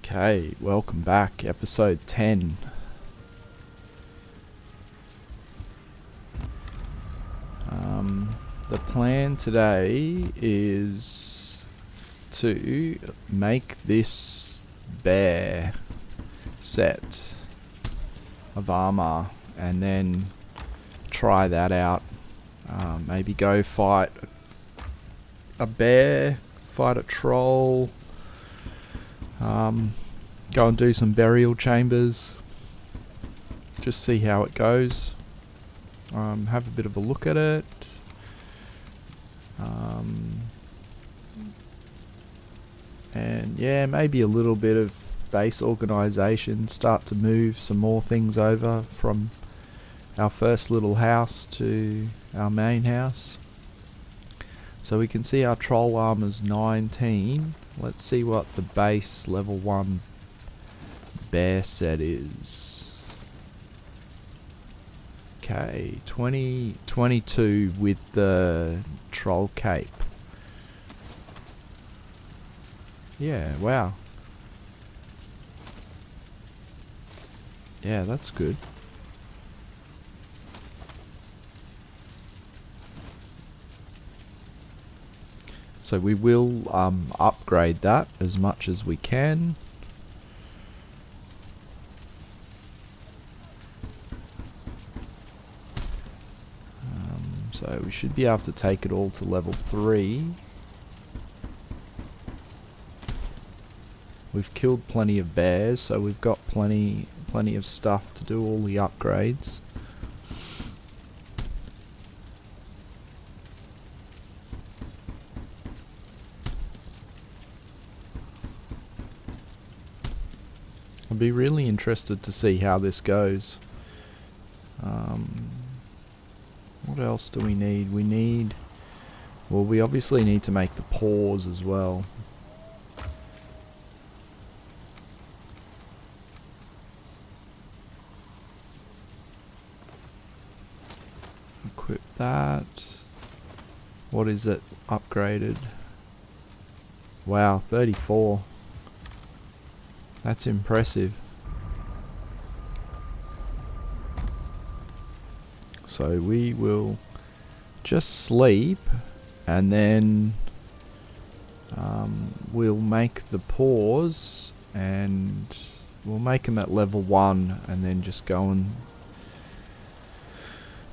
Okay, welcome back, episode 10. The plan today is to make this bear set of armor and then try that out. Maybe go fight a bear, fight a troll, go and do some burial chambers, just see how it goes. Have a bit of a look at it. And yeah, maybe a little bit of base organisation, start to move some more things over from our first little house to our main house. So we can see our troll armor's 19. Let's see what the base level 1 bear set is. Okay, 22 with the troll cape. Yeah, wow. Yeah, that's good. So we will upgrade that as much as we can. So we should be able to take it all to level 3. We've killed plenty of bears, so we've got plenty of stuff to do all the upgrades. I'd be really interested to see how this goes. What else do we need? We obviously need to make the paws as well. Equip that. What is it upgraded? Wow, 34. That's impressive. So we will just sleep and then we'll make the paws and we'll make them at level 1 and then just go and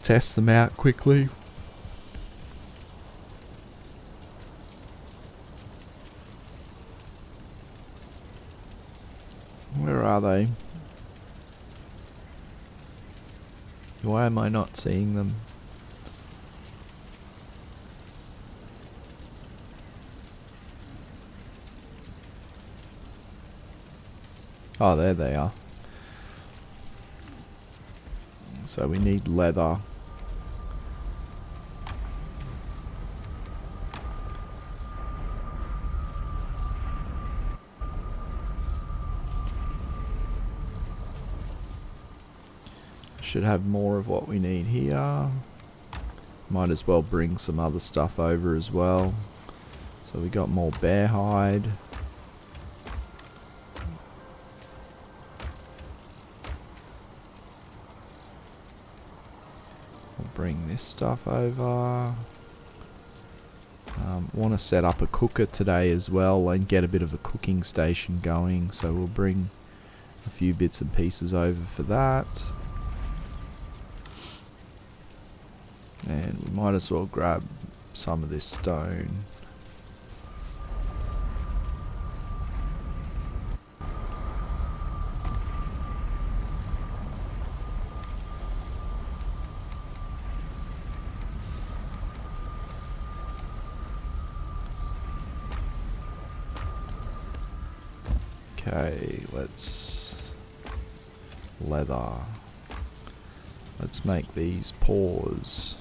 test them out quickly. Where are they? Why am I not seeing them? Oh, there they are. So we need leather. Should have more of what we need here. Might as well bring some other stuff over as well. So we got more bear hide. We'll bring this stuff over. Want to set up a cooker today as well and get a bit of a cooking station going. So we'll bring a few bits and pieces over for that. And we might as well grab some of this stone. Okay, let's leather. Let's make these paws.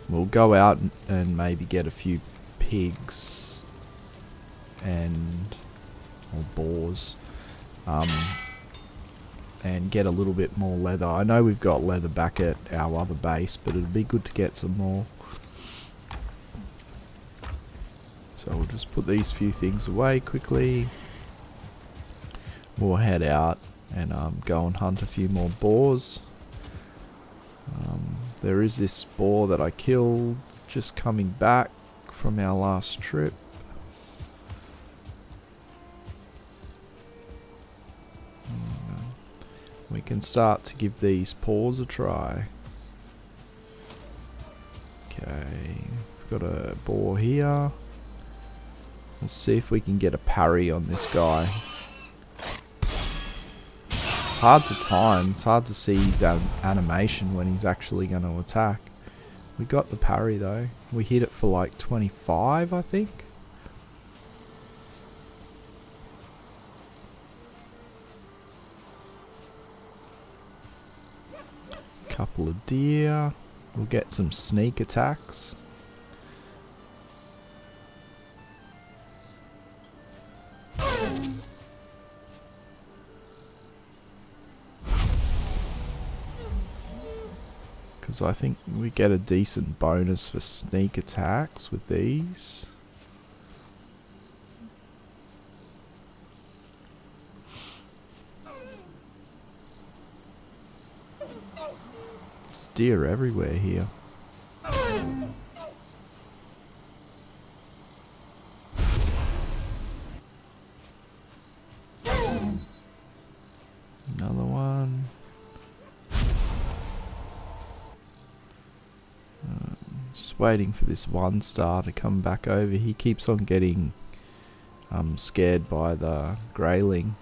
We'll go out and maybe get a few pigs or boars, and get a little bit more leather. I know we've got leather back at our other base, but it'd be good to get some more. So we'll just put these few things away quickly. we'll head out and go and hunt a few more boars. There is this boar that I killed just coming back from our last trip. We can start to give these paws a try. Okay, we've got a boar here. We'll see if we can get a parry on this guy. It's hard to time, it's hard to see his animation when he's actually going to attack. We got the parry though. We hit it for like 25, I think. Couple of deer. We'll get some sneak attacks. Because I think we get a decent bonus for sneak attacks with these. There's deer everywhere here. Another one. Just waiting for this one star to come back over. He keeps on getting scared by the greyling.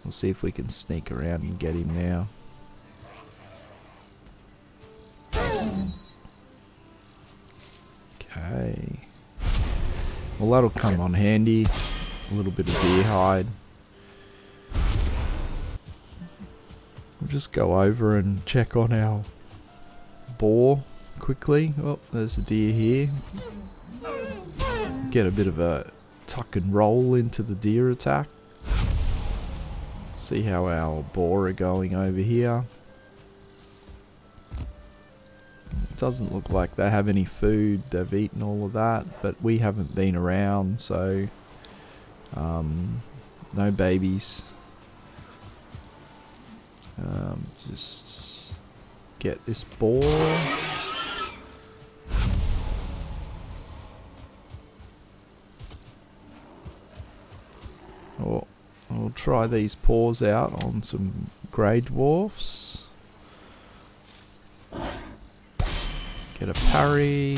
We'll see if we can sneak around and get him now. Okay. Well, that'll come on handy. A little bit of deer hide. We'll just go over and check on our boar quickly. Oh, there's a deer here. Get a bit of a tuck and roll into the deer attack. See how our boar are going over here. It doesn't look like they have any food. They've eaten all of that, but we haven't been around, so no babies. Just get this boar. Oh, we'll try these paws out on some grey dwarfs. Get a parry.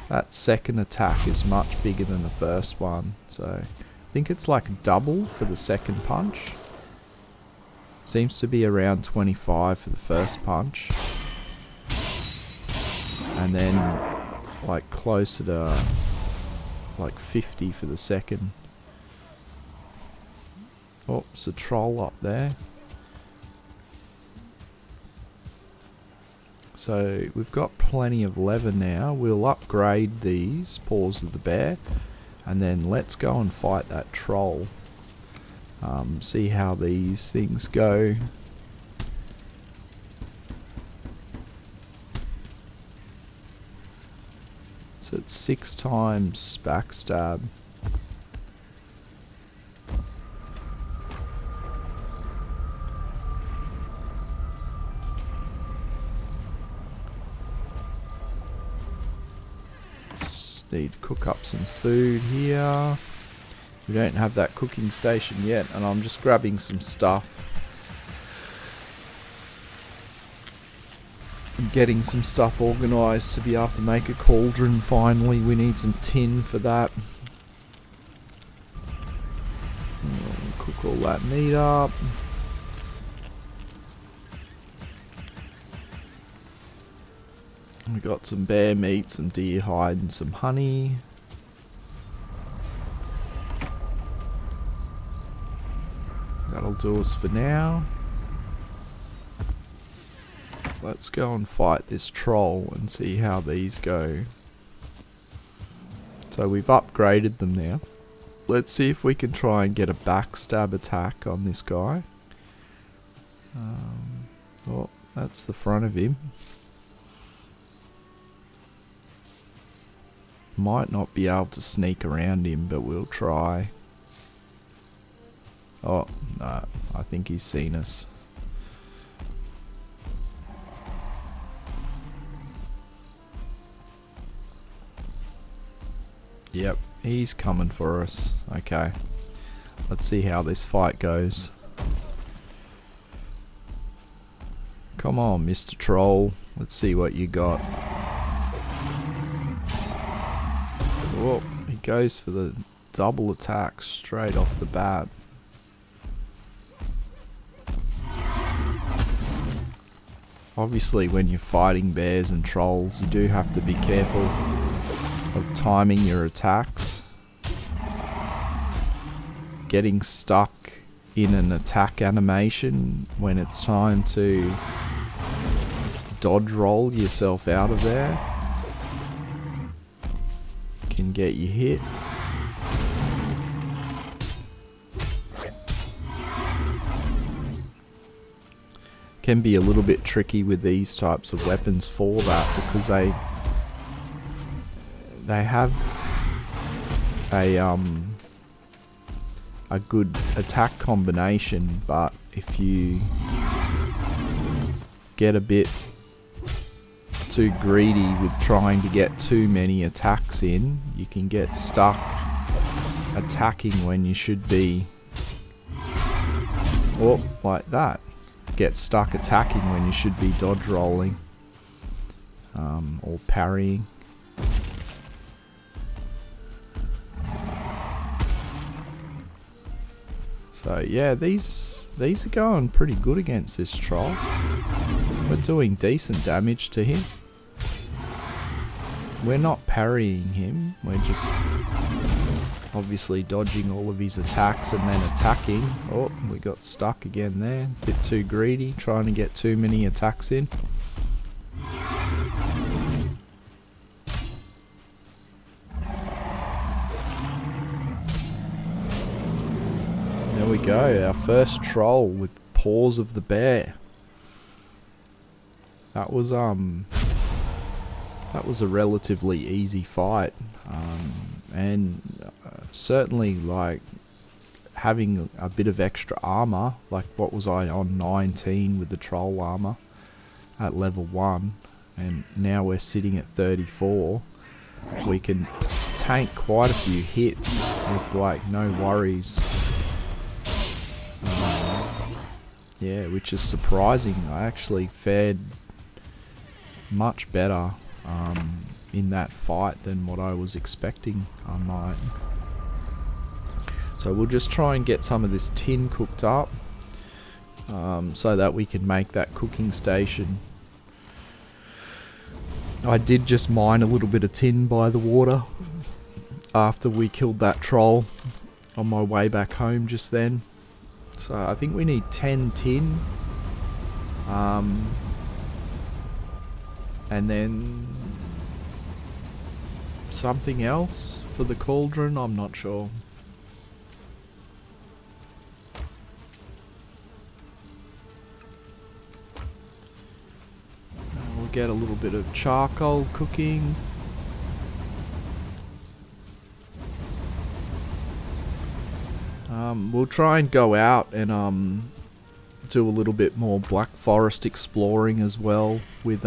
That second attack is much bigger than the first one, so I think it's like double for the second punch. Seems to be around 25 for the first punch, and then like closer to like 50 for the second. Oh, it's a troll up there. So we've got plenty of leather now. We'll upgrade these paws of the bear, and then let's go and fight that troll. See how these things go. So it's 6 times backstab. Just need to cook up some food here. We don't have that cooking station yet, and I'm just grabbing some stuff. I'm getting some stuff organised to be able to make a cauldron finally. We need some tin for that. Cook all that meat up. We got some bear meat, some deer hide and some honey. That'll do us for now. Let's go and fight this troll and see how these go. So we've upgraded them now. Let's see if we can try and get a backstab attack on this guy. Oh, that's the front of him. Might not be able to sneak around him, but we'll try. Oh, no, I think he's seen us. Yep, he's coming for us. Okay. Let's see how this fight goes. Come on, Mr. Troll. Let's see what you got. Whoa, he goes for the double attack straight off the bat. Obviously, when you're fighting bears and trolls, you do have to be careful of timing your attacks. Getting stuck in an attack animation when it's time to dodge roll yourself out of there can get you hit. Can be a little bit tricky with these types of weapons for that, because they have a good attack combination, but if you get a bit too greedy with trying to get too many attacks in, you can get stuck attacking when you should be, or like that, get stuck attacking when you should be dodge rolling or parrying. So yeah, these are going pretty good against this troll. We're doing decent damage to him. We're not parrying him, we're just obviously dodging all of his attacks and then attacking. Oh, we got stuck again there. Bit too greedy, trying to get too many attacks in. There we go, our first troll with Paws of the Bear. That was a relatively easy fight, and certainly like having a bit of extra armor. Like, what was I on 19 with the troll armor at level 1, and now we're sitting at 34. We can tank quite a few hits with like no worries. Yeah, which is surprising. I actually fared much better in that fight than what I was expecting I might. So we'll just try and get some of this tin cooked up so that we can make that cooking station. I did just mine a little bit of tin by the water after we killed that troll on my way back home just then. So I think we need 10 tin. And then something else for the cauldron, I'm not sure. We'll get a little bit of charcoal cooking. We'll try and go out and do a little bit more Black Forest exploring as well with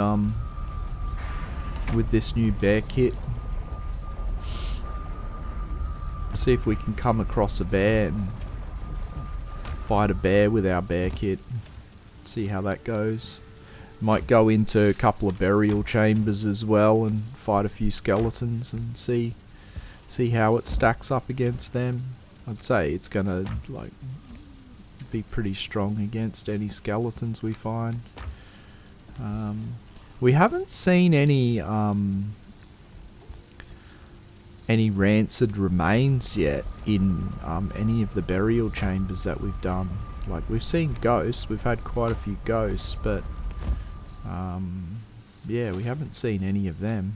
this new bear kit. See if we can come across a bear and fight a bear with our bear kit. See how that goes. Might go into a couple of burial chambers as well and fight a few skeletons and see how it stacks up against them. I'd say it's gonna like be pretty strong against any skeletons we find. We haven't seen any rancid remains yet in any of the burial chambers that we've done. Like, we've seen ghosts, we've had quite a few ghosts, but yeah, we haven't seen any of them.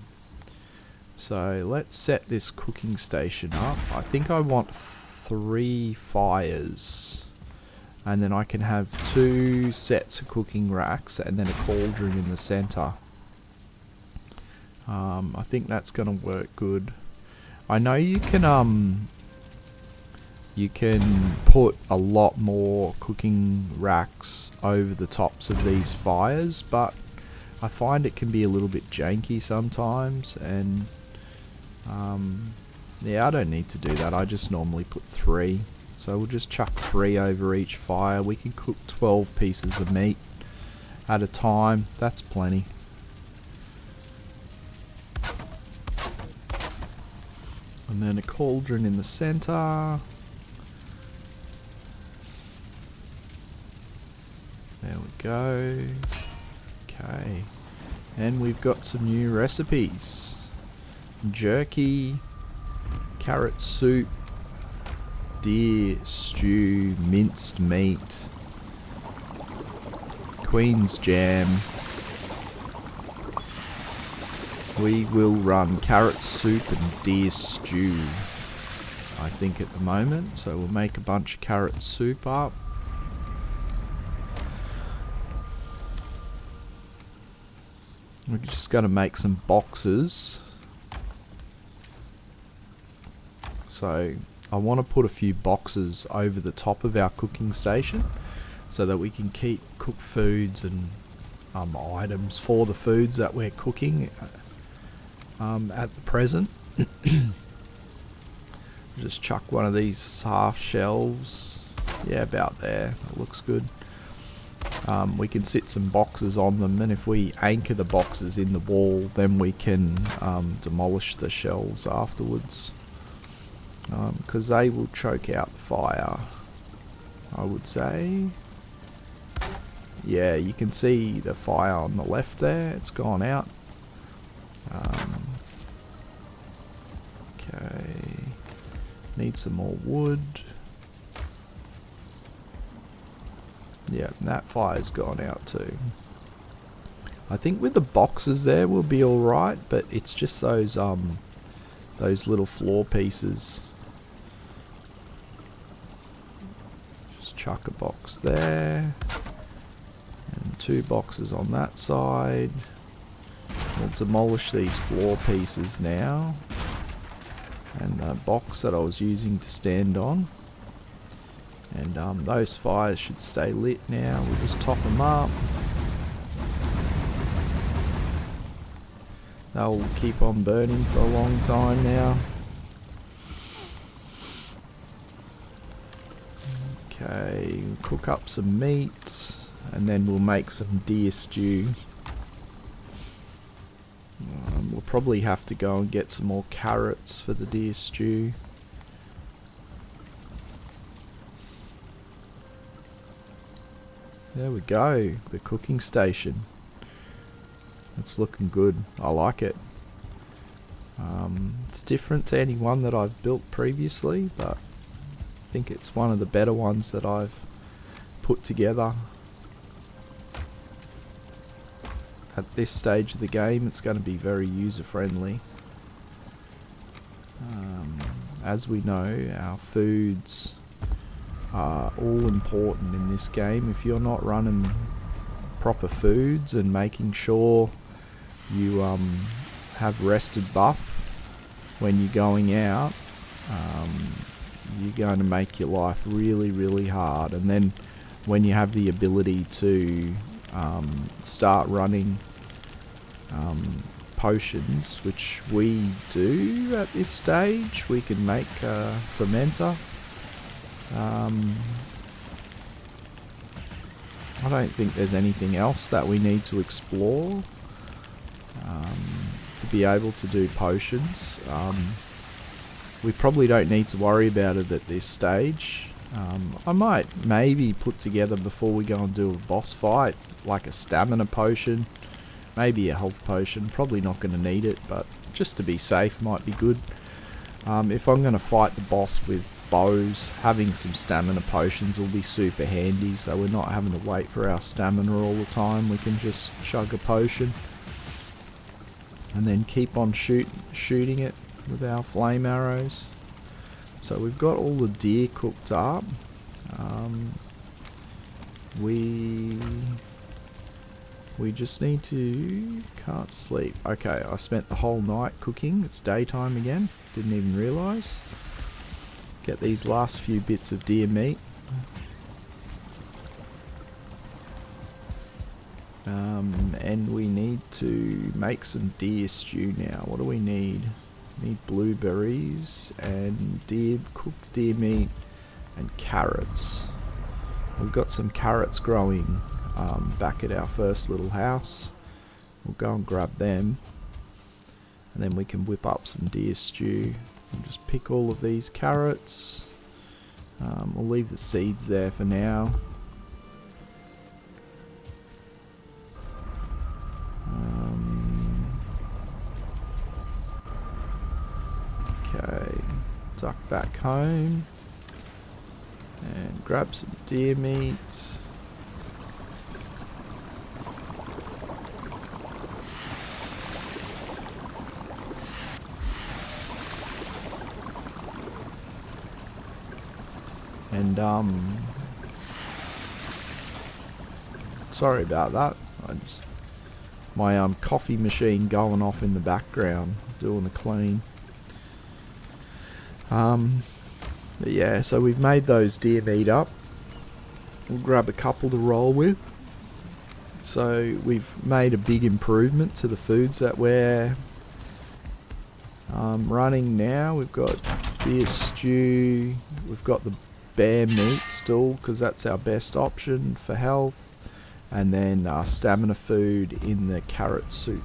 So let's set this cooking station up. I think I want 3 fires, and then I can have 2 sets of cooking racks and then a cauldron in the center. I think that's gonna work good. I know you can you can put a lot more cooking racks over the tops of these fires, but I find it can be a little bit janky sometimes, and yeah, I don't need to do that. I just normally put 3. So we'll just chuck 3 over each fire. We can cook 12 pieces of meat at a time. That's plenty. And then a cauldron in the center. There we go. Okay. And we've got some new recipes. Jerky, carrot soup, deer stew, minced meat, Queen's jam. We will run carrot soup and deer stew, I think, at the moment. So we'll make a bunch of carrot soup up. We're just going to make some boxes. So I want to put a few boxes over the top of our cooking station so that we can keep cooked foods and items for the foods that we're cooking at the present. Just chuck one of these half shelves. Yeah, about there. That looks good. We can sit some boxes on them, and if we anchor the boxes in the wall, then we can demolish the shelves afterwards, because they will choke out the fire, I would say. Yeah, you can see the fire on the left there. It's gone out. Okay, need some more wood. Yeah, that fire's gone out too. I think with the boxes there we'll be alright, but it's just those little floor pieces. Just chuck a box there. And 2 boxes on that side. We'll demolish these floor pieces now. And the box that I was using to stand on. And those fires should stay lit now. We'll just top them up. They'll keep on burning for a long time now. Okay, we'll cook up some meat, and then we'll make some deer stew. We'll probably have to go and get some more carrots for the deer stew. There we go, the cooking station. It's looking good. I like it. It's different to any one that I've built previously, but I think it's one of the better ones that I've put together. At this stage of the game, it's going to be very user-friendly. As we know, our foods are all important in this game. If you're not running proper foods and making sure you have rested buff when you're going out, you're going to make your life really, really hard. And then when you have the ability to start running potions, which we do at this stage, we can make a fermenter. I don't think there's anything else that we need to explore to be able to do potions. We probably don't need to worry about it at this stage. I might maybe put together, before we go and do a boss fight, like a stamina potion, maybe a health potion. Probably not going to need it, but just to be safe might be good. If I'm going to fight the boss with bows, having some stamina potions will be super handy, so we're not having to wait for our stamina all the time. We can just chug a potion and then keep on shooting it with our flame arrows. So we've got all the deer cooked up. We just need to... can't sleep. Okay, I spent the whole night cooking. It's daytime again. Didn't even realise. get these last few bits of deer meat. And we need to make some deer stew now. What do we need? We need blueberries and cooked deer meat and carrots. We've got some carrots growing back at our first little house. We'll go and grab them, and then we can whip up some deer stew. We'll just pick all of these carrots. We'll leave the seeds there for now. Okay, duck back home and grab some deer meat. And sorry about that. My coffee machine going off in the background doing the clean. But yeah, so we've made those deer meat up. We'll grab a couple to roll with. So we've made a big improvement to the foods that we're running now. We've got deer stew. We've got the bear meat still, because that's our best option for health. And then stamina food in the carrot soup.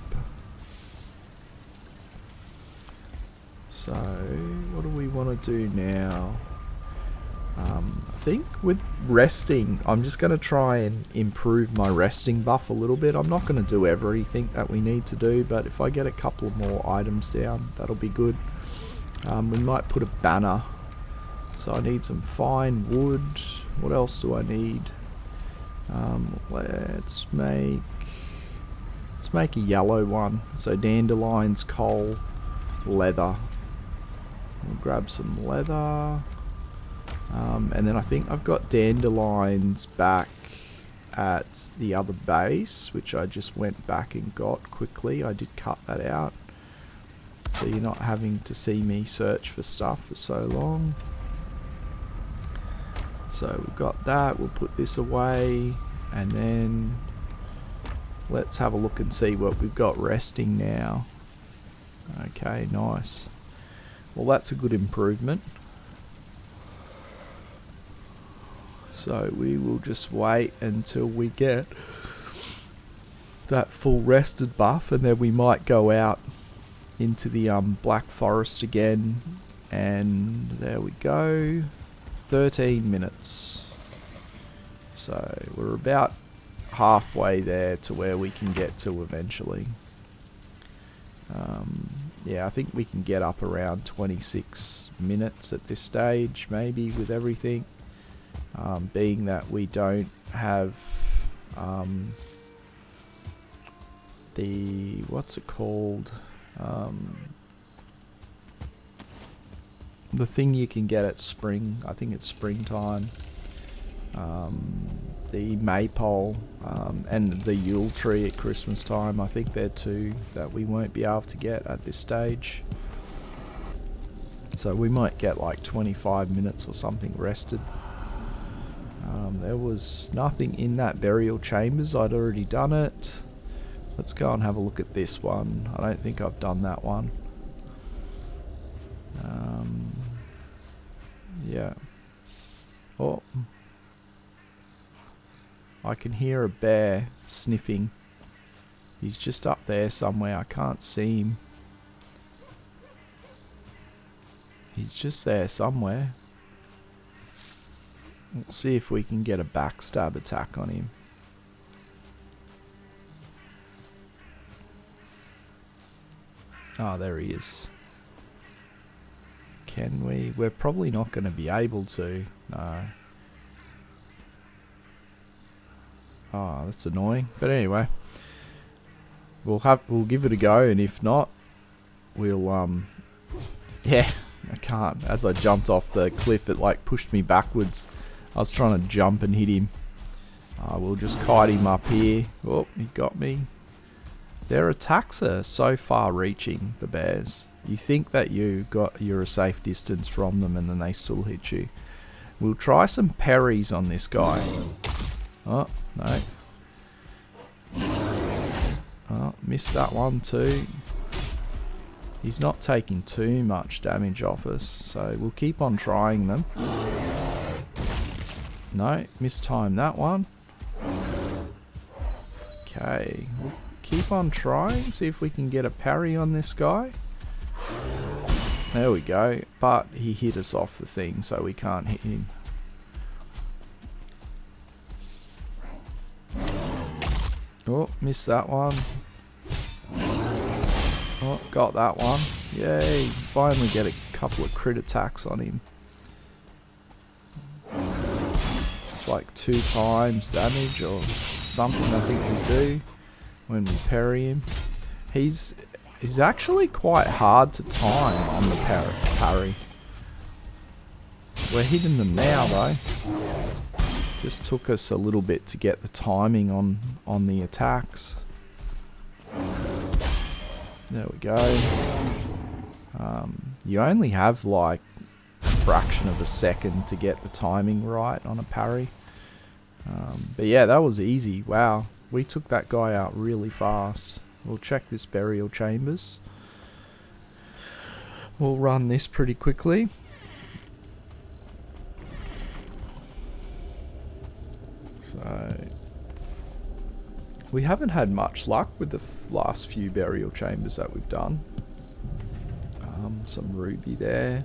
So what do we want to do now? I think with resting, I'm just going to try and improve my resting buff a little bit. I'm not going to do everything that we need to do, but if I get a couple more items down, that'll be good. We might put a banner. So I need some fine wood. What else do I need? Let's make a yellow one. So dandelions, coal, leather. We'll grab some leather. And then I think I've got dandelions back at the other base, which I just went back and got quickly. I did cut that out, so you're not having to see me search for stuff for so long. So we've got that. We'll put this away, and then let's have a look and see what we've got resting now. Okay, nice. Well, that's a good improvement. So we will just wait until we get that full rested buff, and then we might go out into the Black Forest again. And there we go. 13 minutes. So we're about halfway there to where we can get to eventually. Yeah, I think we can get up around 26 minutes at this stage, maybe, with everything. Being that we don't have the, what's it called? The thing you can get at spring, I think it's springtime. The maypole and the Yule tree at Christmas time, I think they're two that we won't be able to get at this stage. So we might get like 25 minutes or something rested. There was nothing in that burial chambers. I'd already done it. Let's go and have a look at this one. I don't think I've done that one. Yeah. Oh. I can hear a bear sniffing. He's just up there somewhere. I can't see him. He's just there somewhere. Let's see if we can get a backstab attack on him. Oh, there he is. Can we? We're probably not going to be able to. No. Oh, that's annoying. But anyway, we'll give it a go, and if not, we'll yeah, I can't. As I jumped off the cliff, it like pushed me backwards. I was trying to jump and hit him. We'll just kite him up here. Oh, he got me. Their attacks are so far reaching, the bears. You think that you're a safe distance from them, and then they still hit you. We'll try some parries on this guy. Oh, no. Oh, missed that one too. He's not taking too much damage off us, so we'll keep on trying them. No, mistimed that one. Okay, we'll keep on trying, see if we can get a parry on this guy. There we go, but he hit us off the thing, so we can't hit him. Oh, missed that one. Oh, got that one. Yay, finally get a couple of crit attacks on him. It's like 2 times damage or something, I think we do when we parry him. He's actually quite hard to time on the parry. We're hitting them now though. Just took us a little bit to get the timing on the attacks. There we go. You only have like a fraction of a second to get the timing right on a parry. But yeah, that was easy. Wow, we took that guy out really fast. We'll check this burial chambers. We'll run this pretty quickly. So we haven't had much luck with the last few burial chambers that we've done. Some ruby there.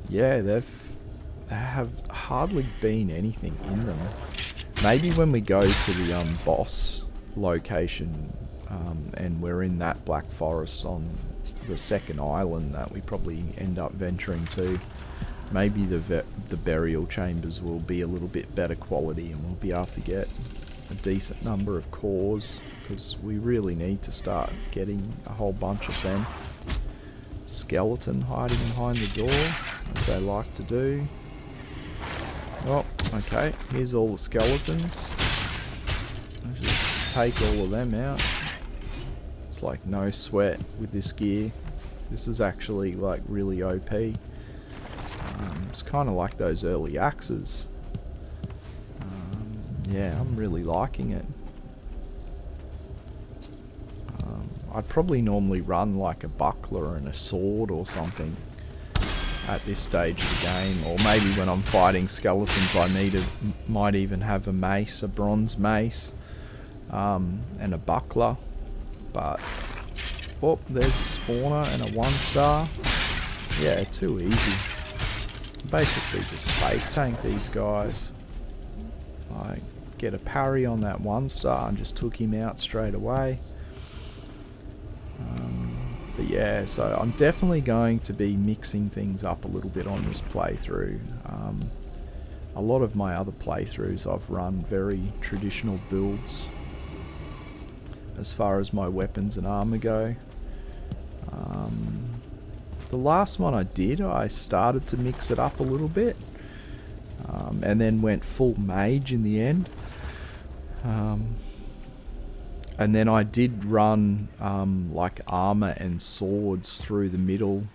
Yeah, there have hardly been anything in them. Maybe when we go to the boss location and we're in that black forest on the second island that we probably end up venturing to, maybe the burial chambers will be a little bit better quality and we'll be able to get a decent number of cores, because we really need to start getting a whole bunch of them. Skeleton hiding behind the door, as they like to do. Oh, okay, here's all the skeletons. Let's just take all of them out. It's like no sweat with this gear. This is actually like really OP. It's kind of like those early axes. Yeah, I'm really liking it. I'd probably normally run like a buckler and a sword or something at this stage of the game, or maybe when I'm fighting skeletons might even have a mace, a bronze mace, and a buckler. But oh, there's a spawner and a 1-star. Yeah, too easy. Basically just face tank these guys. I get a parry on that 1-star and just took him out straight away. But yeah, so I'm definitely going to be mixing things up a little bit on this playthrough. A lot of my other playthroughs I've run very traditional builds as far as my weapons and armor go. The last one I did, I started to mix it up a little bit, and then went full mage in the end. And then I did run like armor and swords through the middle.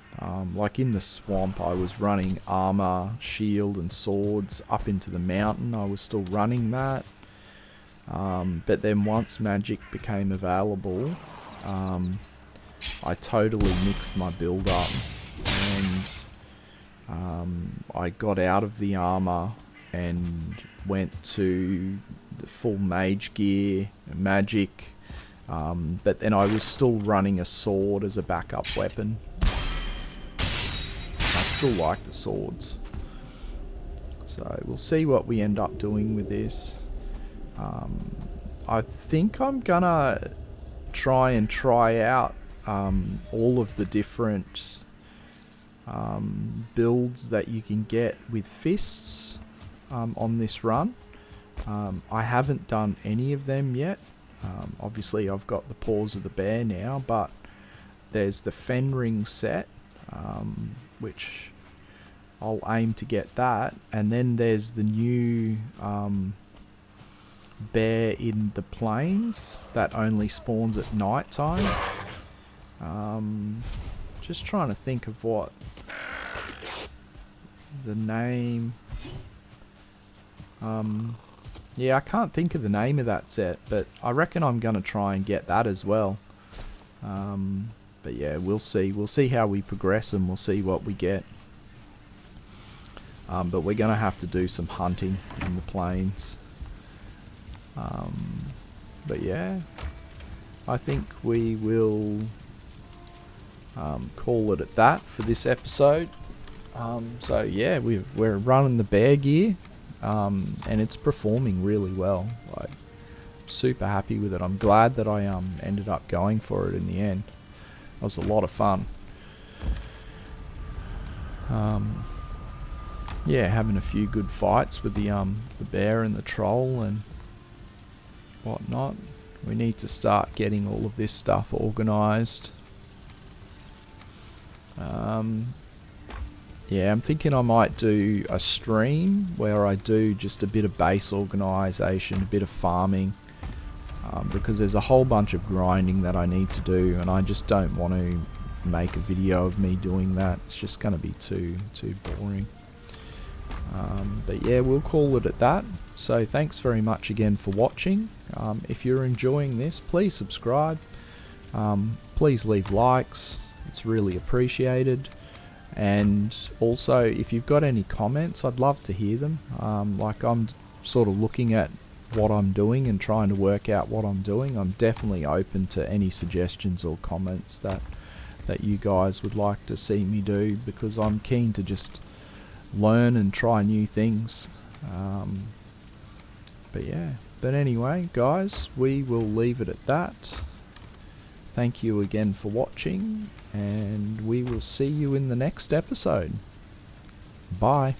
Like in the swamp, I was running armor, shield and swords up into the mountain. I was still running that. But then once magic became available, I totally mixed my build up. And I got out of the armor and went to the full mage gear, magic, but then I was still running a sword as a backup weapon. I still like the swords. So we'll see what we end up doing with this. I think I'm gonna try out all of the different builds that you can get with fists on this run. I haven't done any of them yet. Obviously I've got the paws of the bear now, but there's the Fenring set, which I'll aim to get that, and then there's the new bear in the plains that only spawns at night time. Just trying to think of what the name. Yeah, I can't think of the name of that set, but I reckon I'm going to try and get that as well. But yeah, we'll see. We'll see how we progress, and we'll see what we get. But we're going to have to do some hunting in the plains. But yeah, I think we will call it at that for this episode. So yeah, we're running the bear gear, and it's performing really well. Like, super happy with it. I'm glad that I ended up going for it in the end. It was a lot of fun. Yeah, having a few good fights with the bear and the troll and whatnot. We need to start getting all of this stuff organised. Yeah, I'm thinking I might do a stream where I do just a bit of base organisation, a bit of farming, because there's a whole bunch of grinding that I need to do, and I just don't want to make a video of me doing that. It's just going to be too boring. But yeah, we'll call it at that. So thanks very much again for watching. If you're enjoying this, please subscribe. Please leave likes. It's really appreciated. And also, if you've got any comments, I'd love to hear them. Like, I'm sort of looking at what I'm doing and trying to work out what I'm doing. I'm definitely open to any suggestions or comments that you guys would like to see me do, because I'm keen to just learn and try new things. But yeah, but anyway, guys, we will leave it at that. Thank you again for watching, and we will see you in the next episode. Bye.